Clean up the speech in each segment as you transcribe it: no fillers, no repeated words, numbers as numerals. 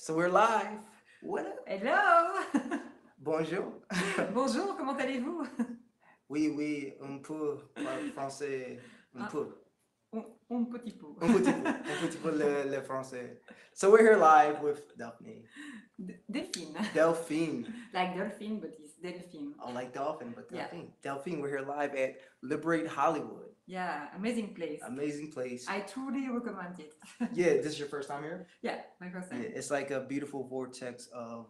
So we're live. What up? Hello. Bonjour. Bonjour, comment allez-vous? Oui, un peu français, un Ah, peu. un petit peu. Un petit peu le français. So we're here live with Daphne. Delphine. Delphine. Like dolphin, but it's Delphine. I like dolphin, but Yeah. Delphine. Delphine, we're here live at Liberate Hollywood. Yeah, amazing place. Amazing place. I truly recommend it. Yeah, this is your first time here? Yeah, my first time. Yeah, it's like a beautiful vortex of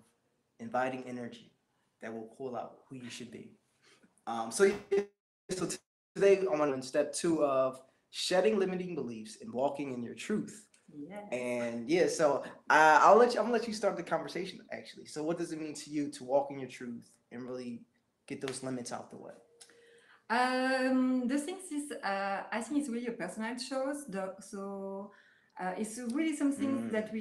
inviting energy that will pull out who you should be. So today I want to in step 2 of shedding limiting beliefs and walking in your truth. Yes. And yeah, so I'm gonna let you start the conversation actually. So what does it mean to you to walk in your truth and really get those limits out the way? The thing is, I think it's really a personal choice. It's really something that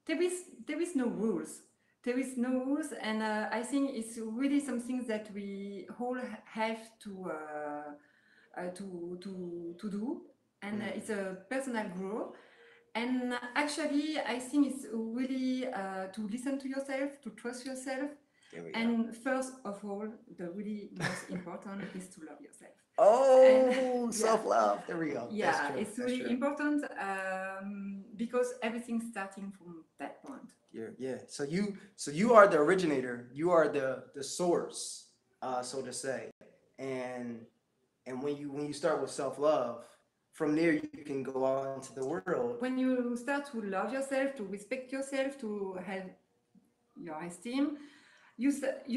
there is no rules. There is no rules, and I think it's really something that we all have to do, and it's a personal growth. And actually, I think it's really to listen to yourself, to trust yourself, There we go. and first of all, the really most important is to love yourself. Oh, And- self-love. There we go. Yeah, That's true. it's That's really true. important because everything's starting from that point. Yeah. So you are the originator. You are the source, so to say. And when you start with self-love, from there you can go out into the world. When you start to love yourself, to respect yourself, to have your esteem, you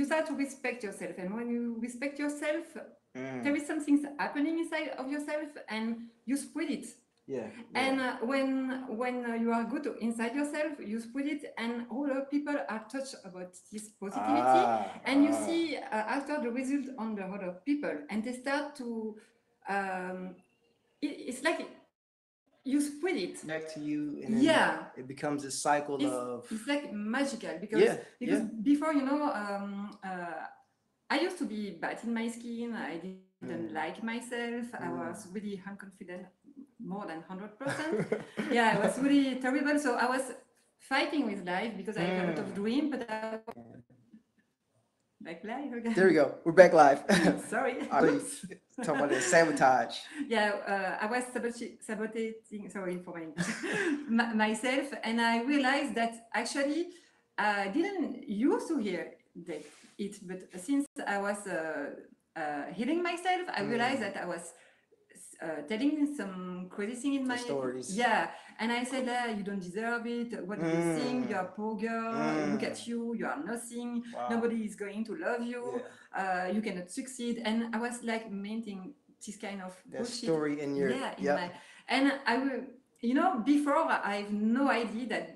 start to respect yourself. And when you respect yourself, there is something happening inside of yourself, and you spread it. Yeah. And when you are good inside yourself, you spread it, and all the people are touched about this positivity, and you see after the result on the other people, and they start to. It's like you spread it back to you, and then Yeah. it becomes a cycle of It's like magical because Yeah, because yeah. before I used to be bad in my skin. I didn't like myself. I was really unconfident, more than 100%. Yeah, I was really terrible. So I was fighting with life because I have a lot of dream, but I back live again. There we go. We're back live. Sorry. Oops. Talking about the sabotage. Yeah, I was sabotaging, sorry for my English, myself, and I realized that actually I didn't used to hear it, but since I was healing myself, I realized that I was telling some crazy thing in my stories. Yeah, and I said, you don't deserve it. What do you think? You're a poor girl. Look at you. You are nothing. Wow. Nobody is going to love you. You cannot succeed. And I was like mainting this kind of That bullshit. story in your My and I will. Before I have no idea that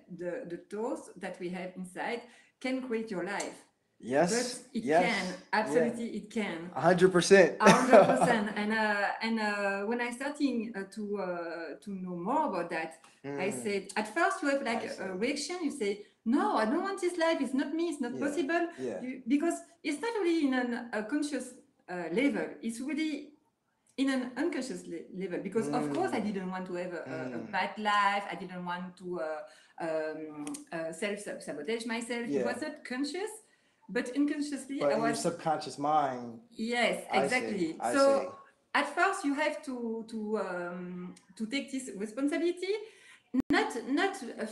the thoughts that we have inside can create your life. Yes. But it yes. can, absolutely, it can. 100%. 100%. And when I starting to know more about that, I said at first you have like a reaction. You say, no, I don't want this life. It's not me. It's not possible. Yeah. Because it's not really in a conscious level. It's really in an unconscious level. Because of course I didn't want to have a bad life. I didn't want to self-sabotage myself. It was not conscious. But unconsciously, But I in was your subconscious mind. Yes, exactly. I So see. at first, you have to take this responsibility, not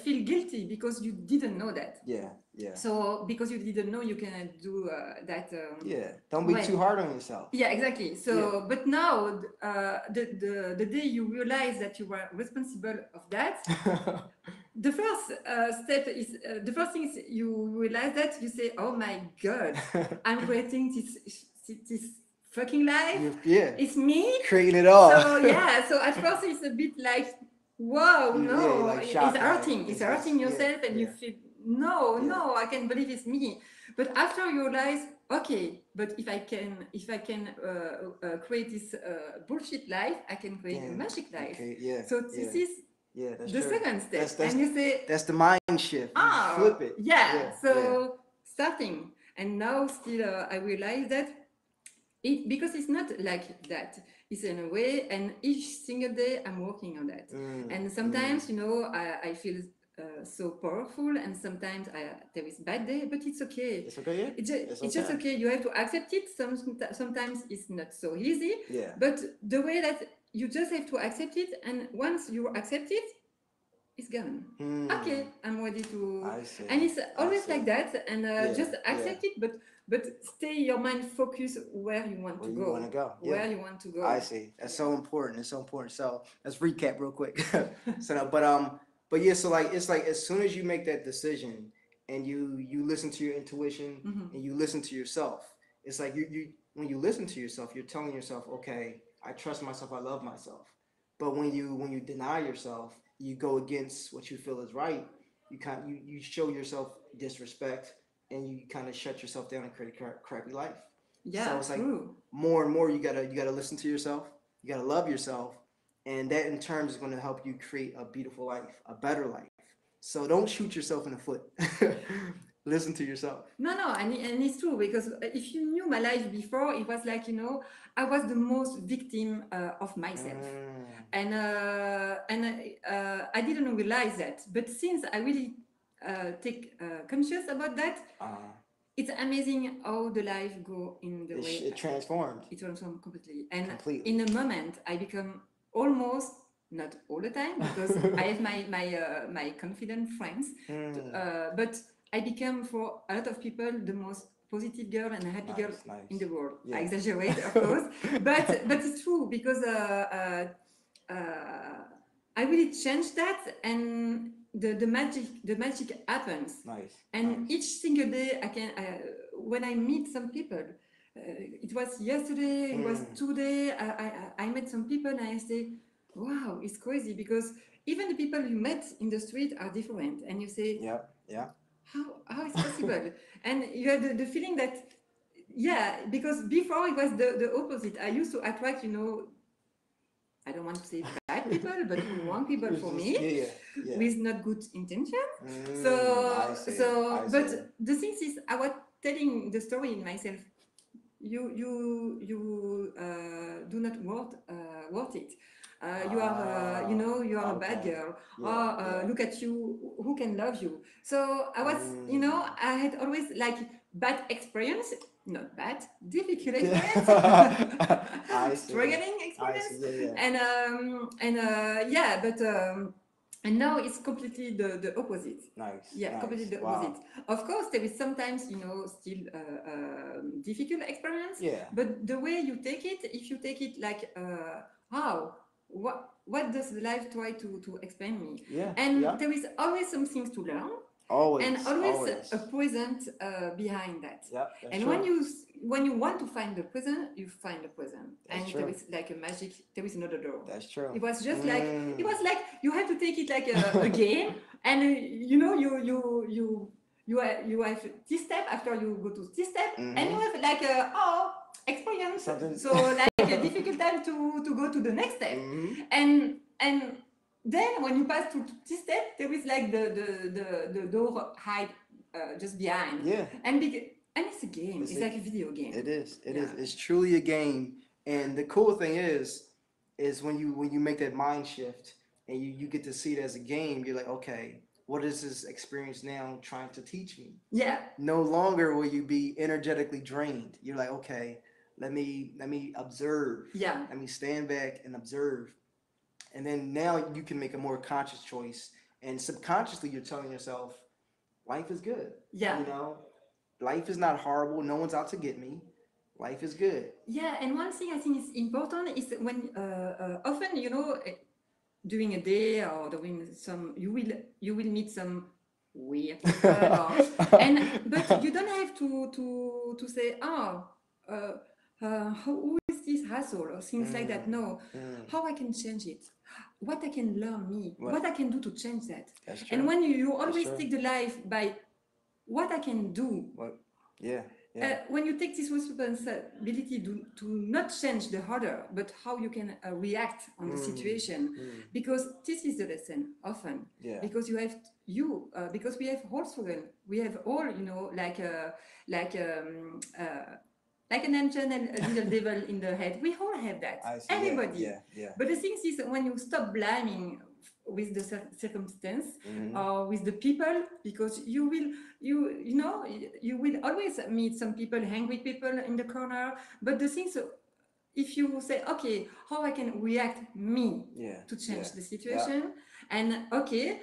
feel guilty because you didn't know that. Yeah. So because you didn't know, you cannot do that. Yeah. Don't be too hard on yourself. Yeah, exactly. So, but now the day you realize that you were responsible of that. The first step is the first thing is you realize that you say, "Oh my God, I'm creating this fucking life. It's me creating it all." So yeah, so at first it's a bit like, "Whoa, no, like it's shocked, hurting. like, It's hurting yourself, and you yeah. feel no, I can't believe it's me." But after you realize, okay, but if I can create this bullshit life, I can create a magic life. Okay, yeah. So this is. That's The true. second step, That's, and you say, that's the mind shift. You flip it. Yeah. So starting, and now still, I realize that because it's not like that. It's in a way, and each single day I'm working on that. And sometimes, I feel so powerful, and sometimes there is bad day, but it's okay. It's okay, yeah. It's just okay. You have to accept it. Sometimes it's not so easy, Yeah. but the way that you just have to accept it, and once you accept it, it's gone. Okay, I'm ready to. I see. And it's always see. like that, and Yeah, just accept it, but stay your mind focused where you want to Where go. you want to go. Where Yeah. you want to go. I see. That's so important. It's so important. So let's recap real quick. So, but yeah. So like, it's like as soon as you make that decision and you listen to your intuition and you listen to yourself, it's like you when you listen to yourself, you're telling yourself, okay, I trust myself. I love myself. But when you deny yourself, you go against what you feel is right. You show yourself disrespect and you kind of shut yourself down and create a crappy life. Yeah, so it's true. like more and more you gotta listen to yourself. You gotta love yourself, and that in turn is going to help you create a beautiful life, a better life. So don't shoot yourself in the foot. Listen to yourself. No, and it's true, because if you knew my life before, it was like, I was the most victim of myself, and I didn't realize that. But since I really take conscious about that, it's amazing how the life go in the way it transformed. It transformed completely, and Completely. in a moment I become almost, not all the time, because I have my confident friends, but I became for a lot of people the most positive girl and a happy girl in the world. Yeah. I exaggerate, of course, but it's true, because I really changed that, and the magic happens. Nice. And each single day I can when I meet some people, it was yesterday, it was today, I met some people and I say, wow, it's crazy, because even the people you met in the street are different, and you say, yeah, how is possible? And you have the feeling that, yeah, because before it was the opposite. I used to attract, I don't want to say bad people, but wrong people for me, with not good intention. But the thing is, I was telling the story in myself. You do not worth it. You are you are a bad girl. Look at you, who can love you? So I was, I had always like bad experience, not bad, difficult experience, struggling experience, and now it's completely the opposite. Nice. Yeah, completely the opposite. Of course, there is sometimes, still difficult experience. Yeah. But the way you take it, if you take it like, what does life try to explain me? Yeah. And there is always some things to learn. Always. And always a present behind that. Yeah. And true. when you want to find the present, you find the present. That's and true. there is like a magic. There is another door. That's true. It was just like you have to take it like a game, and you have this step after you go to this step, and you have like experience. So like a difficult time to go to the next step, and then when you pass to this step, there is like the door hide just behind. Yeah. And it's a game. It's like a video game. It is. It is. It's truly a game. And the cool thing is when you make that mind shift and you get to see it as a game, you're like, okay, what is this experience now trying to teach me? Yeah. No longer will you be energetically drained. You're like, okay, let me observe. Yeah. Let me stand back and observe. And then now you can make a more conscious choice. And subconsciously you're telling yourself, life is good. Yeah. Life is not horrible. No one's out to get me. Life is good. Yeah, and one thing I think is important is when often, during a day or during some, you will meet some weird people, but you don't have to say, who is this asshole or things like that. No, how I can change it, what I can learn what I can do to change that. That's true. And when you always take the life by what I can do. When you take this responsibility to not change the other, but how you can react on the situation, because this is the lesson often. Yeah. Because because we have all struggle, we have all, like an angel and a little devil in the head. We all have that. Everybody. Yeah. But the thing is, when you stop blaming with the circumstance Mhm. or with the people, because you will you will always meet some people, angry people in the corner. But the things, if you say, okay, how I can react me Yeah. to change the Yeah. situation, and okay,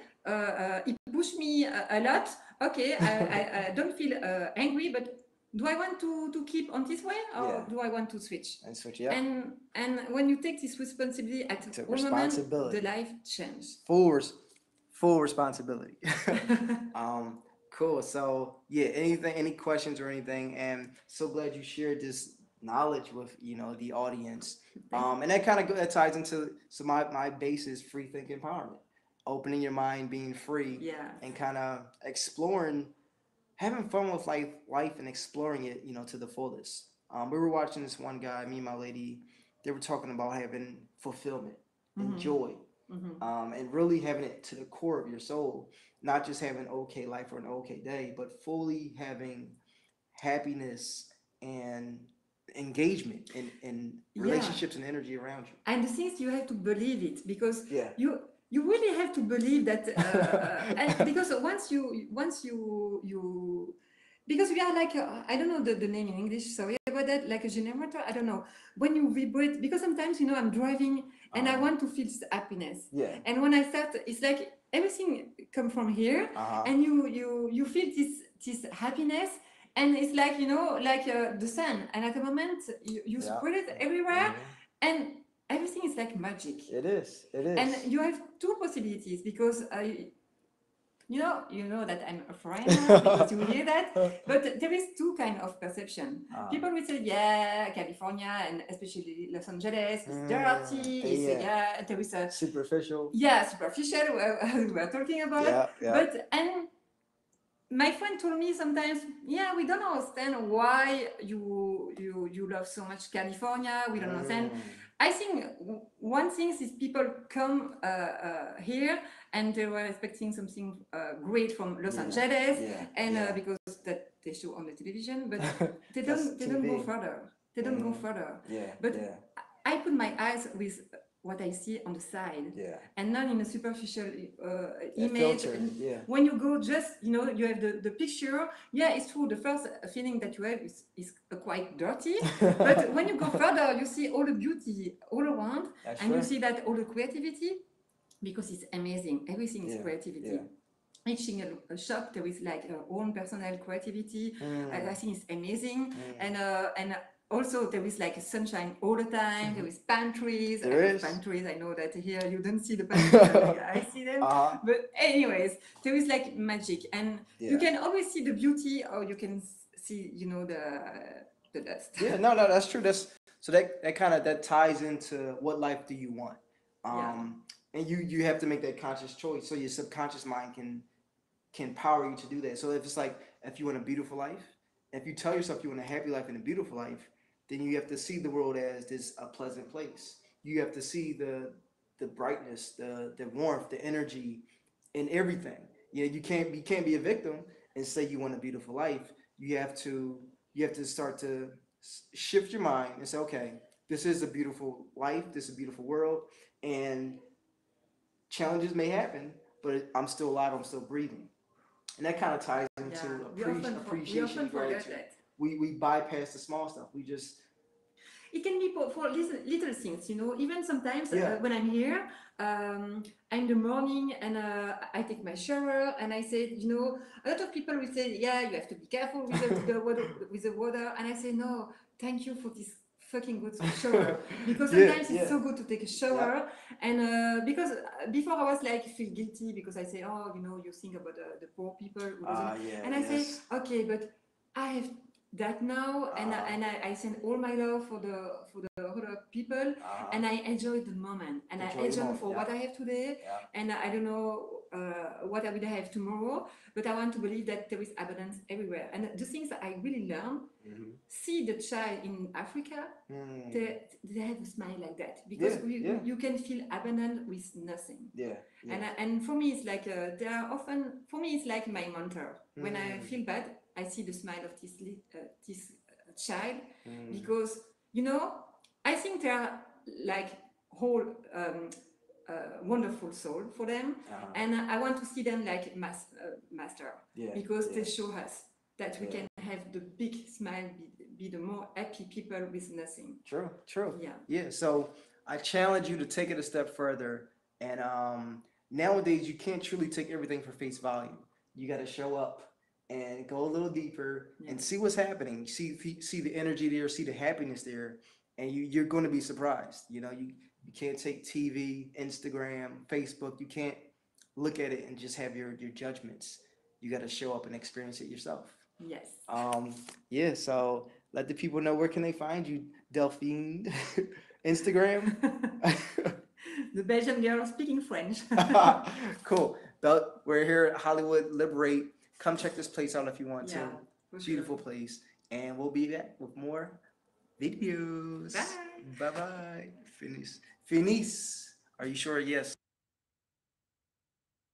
it pushed me a lot. Okay, I don't feel angry, but do I want to keep on this way, or Yeah. do I want to switch? And switch. Yeah. And when you take this responsibility at Took all moment, responsibility. the life changes. Full responsibility. Cool. So yeah, any questions or anything, and so glad you shared this knowledge with the audience. And that kind of that ties into my base is free think empowerment, opening your mind, being free, Yeah. and kind of exploring, having fun with life and exploring it, to the fullest. We were watching this one guy, me and my lady, they were talking about having fulfillment and joy, and really having it to the core of your soul, not just having an okay life or an okay day, but fully having happiness and engagement in relationships and energy around you. And the things, you have to believe it, because Yeah. you really have to believe that, and because once you because we are like I don't know the name in English, sorry about that, like a generator, I don't know, when you vibrate, because sometimes I'm driving and I want to feel happiness, Yeah. and when I start, it's like everything come from here, and you feel this happiness, and it's like like the sun, and at the moment you spread it everywhere, and everything is like magic. It is. And you have two possibilities, because you know that I'm a foreigner, because you hear that, but there is two kind of perception. People will say, yeah, California and especially Los Angeles is dirty. There is a superficial. Yeah, superficial. We are talking about. But and my friend told me sometimes, yeah, we don't understand why you love so much California. We don't understand. I think one thing is people come here and they were expecting something great from Los Angeles, and because that they show on the television, but they don't go further. They don't go further. But I put my eyes with what I see on the side, and not in a superficial image. Filter, When you go, just you have the picture. Yeah, it's true. The first feeling that you have is quite dirty, but when you go further, you see all the beauty all around, you see that all the creativity, because it's amazing. Everything is creativity. Each single shop, there is like own personal creativity. I think it's amazing, and also there is like sunshine all the time. There is pantries. Pantries. I know that here you don't see the pantries. I see them. But anyways, there is like magic, and you can always see the beauty, or you can see the dust. No, that's true. So that kind of that ties into what life do you want, and you have to make that conscious choice, so your subconscious mind can power you to do that. So if it's like, if you want a beautiful life, if you tell yourself you want a happy life and a beautiful life, then you have to see the world as a pleasant place. You have to see the brightness, the warmth, the energy in everything. You can't be a victim and say you want a beautiful life. You have to start to shift your mind and say, okay, this is a beautiful life, this is a beautiful world, and challenges may happen, but I'm still alive, I'm still breathing. And that kind of ties into appreciation and gratitude. We bypass the small stuff. We just... It can be for little things, Even sometimes when I'm here, in the morning, and I take my shower, and I say, a lot of people will say, yeah, you have to be careful with the water, and I say, no, thank you for this fucking good shower, because sometimes it's so good to take a shower, and because before I was like feel guilty, because I say, oh, you think about the poor people, and I say, okay, but I have that now, and I send all my love for the other people, and I enjoy the moment, and I enjoy for what I have today, and I don't know what I will have tomorrow, but I want to believe that there is abundance everywhere. And the things that I really learn, see the child in Africa, they have a smile like that, because you can feel abundant with nothing. And for me, it's like they are often, for me, it's like my mentor. When I feel bad, I see the smile of this child, because I think there are like whole wonderful soul for them, and I want to see them like master, because they show us that we can have the big smile, be the more happy people with nothing. True. Yeah. Yeah. So I challenge you to take it a step further. And nowadays, you can't truly take everything for face value. You got to show up and go a little deeper and see what's happening. See the energy there, see the happiness there, and you're going to be surprised. You know, you can't take TV, Instagram, Facebook. You can't look at it and just have your judgments. You got to show up and experience it yourself. Yes. Yeah. So let the people know, where can they find you, Delphine? Instagram. The Belgian girl speaking French. Cool. We're here at Hollywood Liberate. Come check this place out if you want to. Beautiful place. And we'll be back with more videos. Bye. Bye-bye. Finish. Are you sure? Yes.